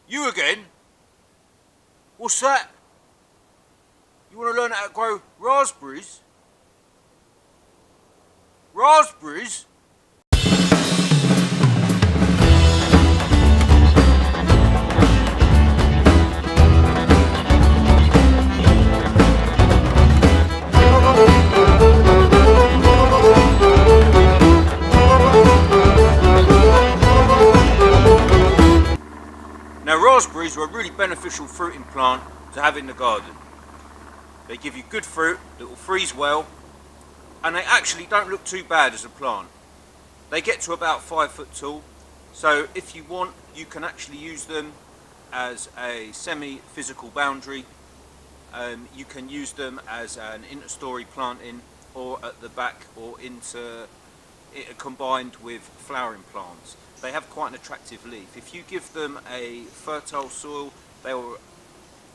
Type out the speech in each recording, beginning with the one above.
You again? What's that? You want to learn how to grow raspberries? Raspberries? Now, raspberries are a really beneficial fruiting plant to have in the garden. They give you good fruit that will freeze well, and they actually don't look too bad as a plant. They get to about 5 foot tall, so if you want, you can actually use them as a semi-physical boundary. You can use them as an inter-story planting, or at the back, or combined with flowering plants. They have quite an attractive leaf. If you give them a fertile soil, they will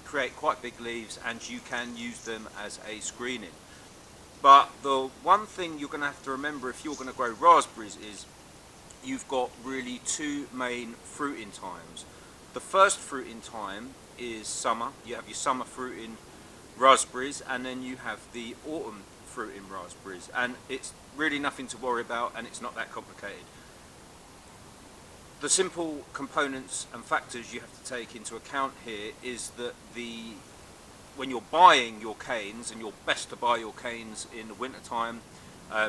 create quite big leaves, and you can use them as a screening. But the one thing you're going to have to remember if you're going to grow raspberries is you've got really two main fruiting times. The first fruiting time is summer. You have your summer fruiting raspberries, and then you have the autumn fruiting raspberries, and it's really nothing to worry about, and it's not that complicated. The simple components and factors you have to take into account here is that when you're buying your canes, and you're best to buy your canes in the winter time,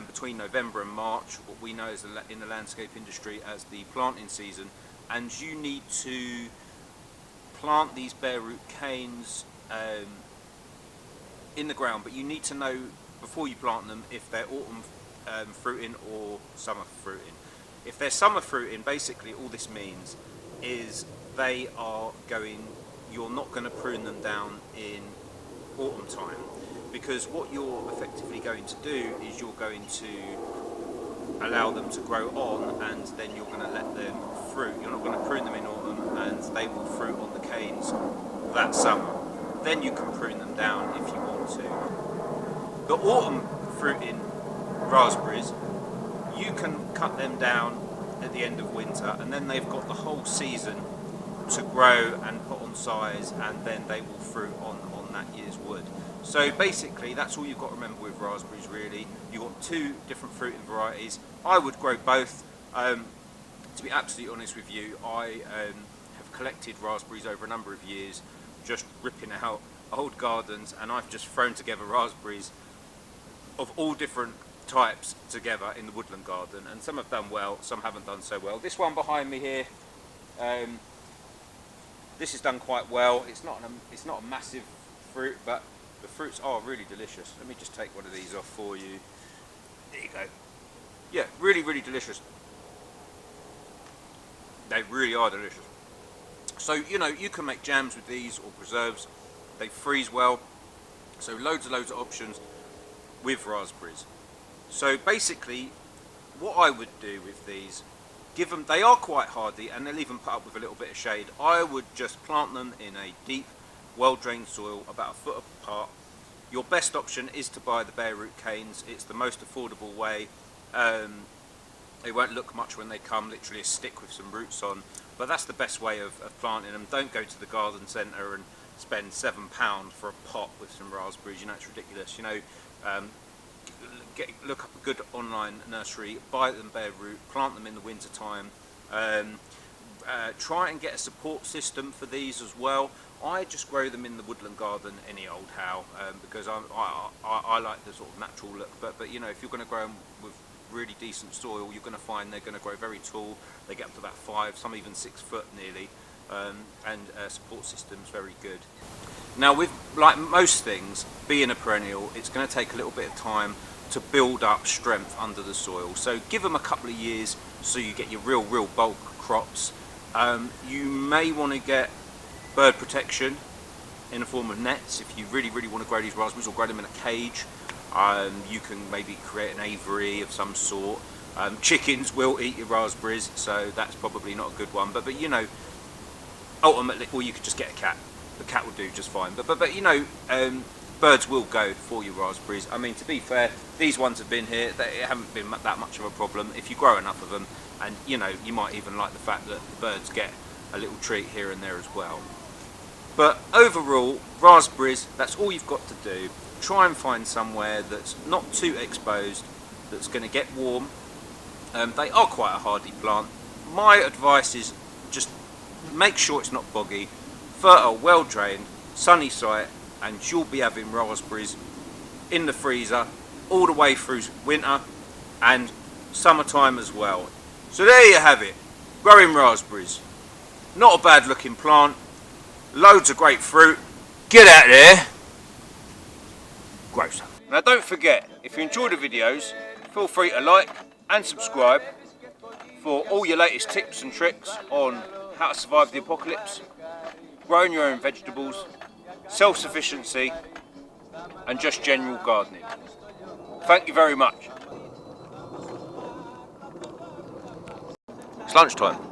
between November and March, what we know is in the landscape industry as the planting season, and you need to plant these bare root canes in the ground, but you need to know before you plant them if they're autumn fruiting or summer fruiting. If they're summer fruiting, basically all this means is you're not going to prune them down in autumn time, because what you're effectively going to do is you're going to allow them to grow on, and then you're going to let them fruit. You're not going to prune them in autumn, and they will fruit on the canes that summer. Then you can prune them down if you want to. The autumn fruiting raspberries, you can cut them down at the end of winter, and then they've got the whole season to grow and put on size, and then they will fruit on that year's wood. So basically that's all you've got to remember with raspberries really. You've got two different fruiting varieties. I would grow both. To be absolutely honest with you, I have collected raspberries over a number of years, just ripping out old gardens, and I've just thrown together raspberries of all different types together in the woodland garden, and some have done well, some haven't done so well. This one behind me here, this has done quite well. It's not a massive fruit, but the fruits are really delicious. Let me just take one of these off for you. There you go. Yeah, really, really delicious. They really are delicious. So, you can make jams with these or preserves. They freeze well. So loads of options with raspberries. So basically, what I would do with these, they are quite hardy, and they'll even put up with a little bit of shade. I would just plant them in a deep, well-drained soil, about a foot apart. Your best option is to buy the bare root canes. It's the most affordable way. They won't look much when they come, literally a stick with some roots on, but that's the best way of planting them. Don't go to the garden centre and spend £7 for a pot with some raspberries. It's ridiculous. Look up a good online nursery, buy them bare root, plant them in the winter time. Try and get a support system for these as well. I just grow them in the woodland garden any old how, because I like the sort of natural look. But if you're going to grow them with really decent soil, you're going to find they're going to grow very tall. They get up to about 5, some even 6 foot nearly, and support system's very good. Now, with like most things, being a perennial, it's going to take a little bit of time to build up strength under the soil. So give them a couple of years so you get your real bulk crops. You may want to get bird protection in the form of nets if you really want to grow these raspberries, or grow them in a cage. You can maybe create an aviary of some sort. Chickens will eat your raspberries, so that's probably not a good one. But ultimately, or you could just get a cat. The cat will do just fine. But birds will go for your raspberries. I mean, to be fair, these ones have been here. They haven't been that much of a problem if you grow enough of them. And you might even like the fact that the birds get a little treat here and there as well. But overall, raspberries, that's all you've got to do. Try and find somewhere that's not too exposed, that's going to get warm. They are quite a hardy plant. My advice is just make sure it's not boggy, fertile, well drained, sunny site, and you'll be having raspberries in the freezer all the way through winter and summertime as well. So there you have it, growing raspberries. Not a bad looking plant, loads of great fruit. Get out there, grow some. Now don't forget, if you enjoy the videos, feel free to like and subscribe for all your latest tips and tricks on how to survive the apocalypse, growing your own vegetables, self-sufficiency and just general gardening. Thank you very much. It's lunchtime.